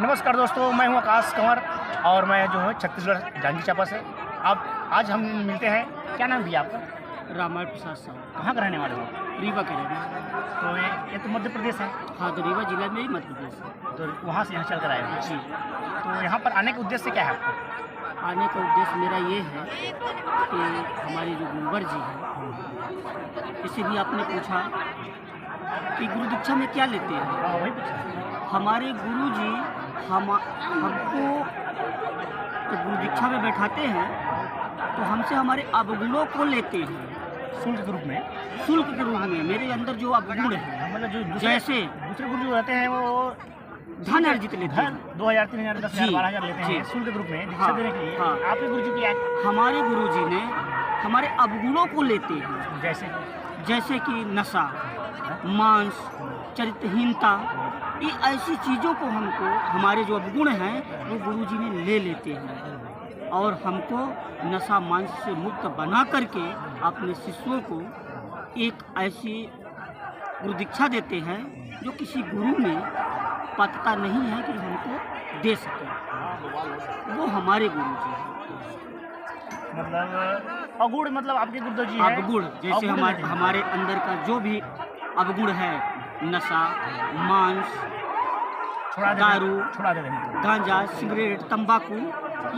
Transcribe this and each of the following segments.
नमस्कार दोस्तों, मैं हूं आकाश कंवर और मैं जो है छत्तीसगढ़ जांजगीर चांपा से। अब आज हम मिलते हैं। क्या नाम भैया आपका? रामायण प्रसाद साहू, कहाँ का रहने वाले हो? रीवा के रहने वाले। तो ये तो मध्य प्रदेश है। हाँ, तो रीवा जिला में ही मध्य प्रदेश है। तो वहाँ से यहाँ चल कर आए हो? जी। तो यहाँ पर आने का उद्देश्य क्या है आपको? आने का उद्देश्य मेरा ये है कि हमारे जो गुरुवर जी हैं, इसे भी आपने पूछा कि गुरु दीक्षा में क्या लेते हैं। हाँ, वही पूछा। हमारे गुरु जी हमको तो गुरु दीक्षा में बैठाते हैं तो हमसे हमारे अवगुणों को लेते हैं शुल्क के रूप में। शुल्क के रूप में मेरे अंदर जो अवगुण है, मतलब जो जैसे दूसरे गुरु जो रहते हैं वो धन अर्जित लेते हैं। 2000, 3000, 10,000, जी, 12,000 लेते हैं जी। शुल्क के रूप में दीक्षा हाँ, देने के लिए। हाँ। आपके गुरु जी क्या है? हमारे गुरु जी ने हमारे अवगुणों को लेते हैं, जैसे कि नशा, मांस, चरित्रहीनता, ये ऐसी चीज़ों को हमको हमारे जो अवगुण हैं वो गुरु जी ने ले लेते हैं और हमको नशा मांस से मुक्त बना करके अपने शिष्यों को एक ऐसी गुरु दीक्षा देते हैं जो किसी गुरु में पात्रता नहीं है कि हमको दे सके। वो हमारे गुरु जी हैं। मतलब अवगुण, मतलब आपके गुरु जी हैं? अवगुण जैसे हमारे अंदर का जो भी अवगुण है, नशा, मांस, दारू, छुड़ा देते हैं। गांजा, सिगरेट, तंबाकू,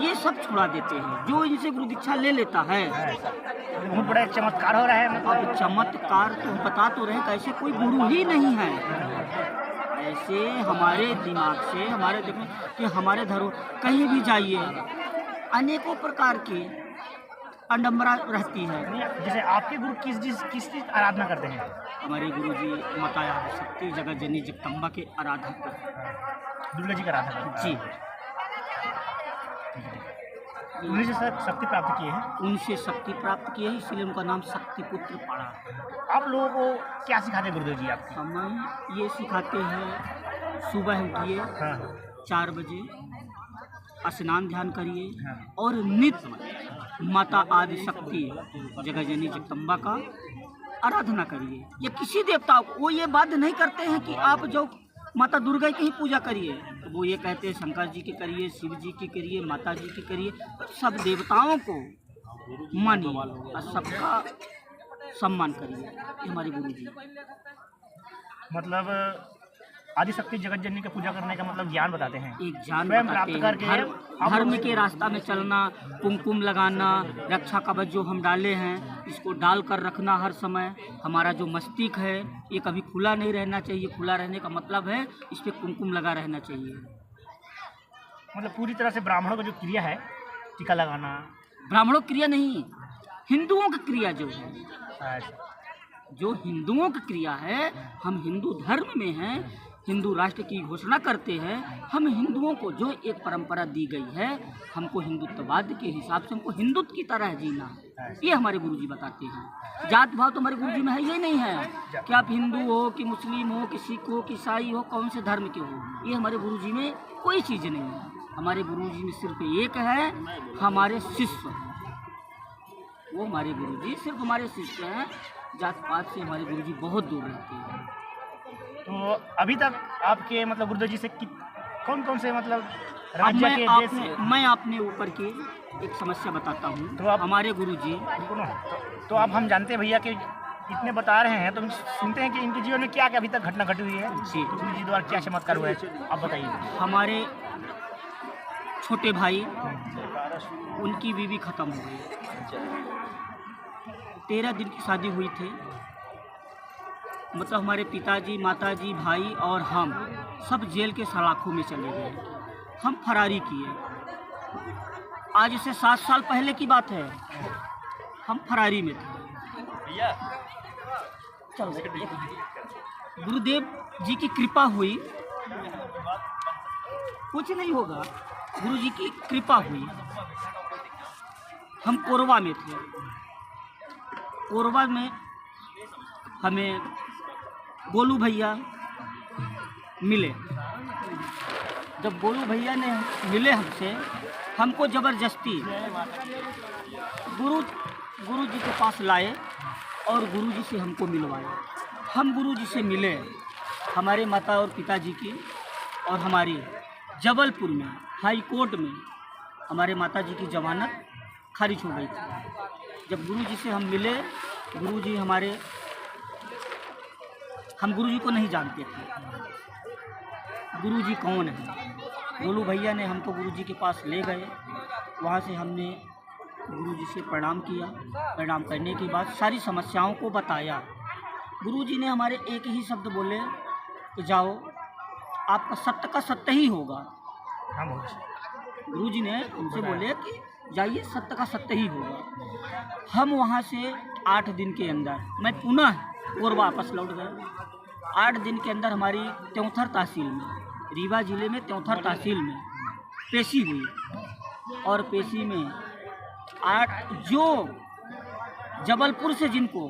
ये सब छुड़ा देते हैं जो इनसे गुरु दीक्षा ले लेता है। बहुत बड़ा एक चमत्कार हो रहा है। मतलब अब चमत्कार तो बता तो रहे, कैसे कोई गुरु ही नहीं है। ऐसे हमारे दिमाग से देखो कि हमारे धर्म कहीं भी जाइए अनेकों प्रकार की अडम्बरा रहती है। जैसे आपके गुरु किस चीज आराधना करते हैं? हमारे गुरु जी माता शक्ति जगत जननी जगदम्बा के आराधक हैं। दुर्गा जी का आराधना करते जी। हैं। उन्हीं से शक्ति प्राप्त किए हैं। उनसे शक्ति प्राप्त की है, इसलिए उनका नाम शक्तिपुत्र पड़ा। आप लोगों को क्या सिखाते हैं गुरुदेव जी आपके? हमें ये सिखाते हैं, सुबह उठिए, हाँ। 4 बजे स्नान ध्यान करिए हाँ। और नित्य माता आदि शक्ति जगतजननी जगदम्बा का आराधना करिए या किसी देवता को। वो ये बात नहीं करते हैं कि आप जो माता दुर्गा की ही पूजा करिए, तो वो ये कहते हैं शंकर जी की करिए, शिव जी की करिए, माता जी की करिए। तो सब देवताओं को मानिए और सबका सम्मान करिए। ये हमारे गुरु जी। मतलब आदिशक्ति जगत जननी का पूजा करने का मतलब ज्ञान बताते हैं। एक ज्ञान स्वयं बताते प्राप्त हैं, करके धर्म के रास्ता में चलना, कुमकुम लगाना, रक्षा कवच जो हम डाले हैं इसको डाल कर रखना हर समय। हमारा जो मस्तिष्क है ये कभी खुला नहीं रहना चाहिए। खुला रहने का मतलब है इस पर कुमकुम लगा रहना चाहिए। मतलब पूरी तरह से ब्राह्मणों का जो क्रिया है, टीका लगाना। ब्राह्मणों की क्रिया नहीं, हिंदुओं की क्रिया जो है, जो हिंदुओं की क्रिया है। हम हिंदू धर्म में हैं, हिंदू राष्ट्र की घोषणा करते हैं। हम हिंदुओं को जो एक परंपरा दी गई है, हमको हिंदुत्ववाद के हिसाब से हमको हिंदुत्व की तरह जीना है। ये हमारे गुरुजी बताते हैं। जात भाव तो हमारे गुरुजी में है ये नहीं है कि आप हिंदू हो कि मुस्लिम हो कि सिख हो कि ईसाई हो, कौन से धर्म के हो। ये हमारे गुरुजी में कोई चीज़ नहीं है। हमारे गुरुजी में सिर्फ एक है, हमारे शिष्य। वो हमारे गुरुजी सिर्फ हमारे शिष्य हैं। जात पात से हमारे गुरुजी बहुत दूर रहते हैं। तो अभी तक आपके मतलब गुरुदेव जी से कौन कौन से मतलब राज्य के देश? मैं अपने ऊपर की एक समस्या बताता हूँ। तो आप हमारे गुरुजी तो अब हम जानते हैं भैया कि इतने बता रहे हैं, तो हम सुनते हैं कि इनके जीवन में क्या क्या अभी तक घटना घटी हुई है जी। तो गुरु जी द्वारा क्या चमत्कार हुआ है, आप बताइए। हमारे छोटे भाई, उनकी बीवी खत्म हो गई। 13 दिन की शादी हुई थी। मतलब हमारे पिताजी, माताजी, भाई और हम सब जेल के सलाखों में चले गए। हम फरारी किए। आज से 7 साल पहले की बात है, हम फरारी में थे। चलो, गुरुदेव जी की कृपा हुई, कुछ नहीं होगा, गुरु जी की कृपा हुई। हम कोरबा में थे। कोरबा में हमें गोलू भैया मिले। जब गोलू भैया ने मिले हमसे, हमको ज़बरदस्ती गुरु जी के पास लाए और गुरु जी से हमको मिलवाए। हम गुरु जी से मिले, हमारे माता और पिताजी की और हमारी जबलपुर में हाई कोर्ट में हमारे माता जी की जमानत खारिज हो गई थी। जब गुरुजी से हम मिले, गुरुजी हमारे, हम गुरुजी को नहीं जानते थे, गुरुजी कौन है। गोलू भैया ने हमको गुरुजी के पास ले गए। वहाँ से हमने गुरुजी से प्रणाम किया। प्रणाम करने के बाद सारी समस्याओं को बताया। गुरुजी ने हमारे एक ही शब्द बोले कि जाओ, आपका सत्य का सत्य ही होगा। हाँ, बहुत अच्छा। गुरुजी ने हमसे बोले कि जाइए, सत्य का सत्य ही होगा। हम वहाँ से 8 दिन के अंदर, मैं पुनः और वापस लौट गए। 8 दिन के अंदर हमारी त्योंथर तहसील में, रीवा जिले में त्योंथर तहसील में पेशी हुई। और पेशी में 8 जो जबलपुर से जिनको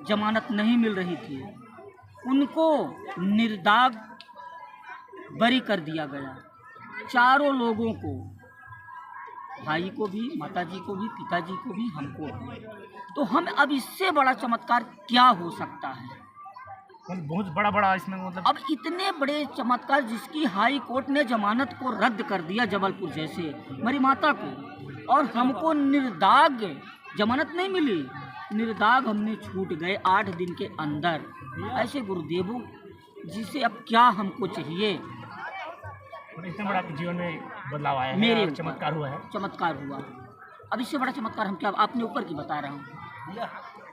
जमानत नहीं मिल रही थी, उनको निर्दाग बरी कर दिया गया। चारों लोगों को, भाई को भी, माताजी को भी, पिताजी को भी, हमको भी। तो हम अब इससे बड़ा चमत्कार क्या हो सकता है? बहुत बड़ा बड़ा इसमें मतलब अब इतने बड़े चमत्कार, जिसकी हाई कोर्ट ने जमानत को रद्द कर दिया जबलपुर जैसे मेरी माता को, और हमको निर्दाग जमानत नहीं मिली, निर्दाग हमने छूट गए 8 दिन के अंदर। ऐसे गुरुदेवों जिसे अब क्या हमको चाहिए? इतना बड़ा जीवन में बदलाव आया है, मेरे और चमत्कार हुआ है। चमत्कार हुआ। अब इससे बड़ा चमत्कार हम क्या अपने ऊपर की बता रहा हूँ।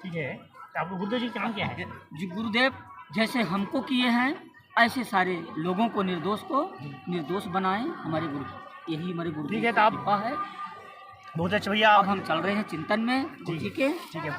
ठीक है, तो आपको गुरुदेव जी काम क्या है? जी, गुरुदेव जैसे हमको किए हैं, ऐसे सारे लोगों को, निर्दोष को निर्दोष बनाएं। हमारे गुरु, यही हमारे गुरु ठीक है, तो आप कृपा है। बहुत अच्छा भैया। अब हम चल रहे हैं चिंतन में गुरु जी के। ठीक है।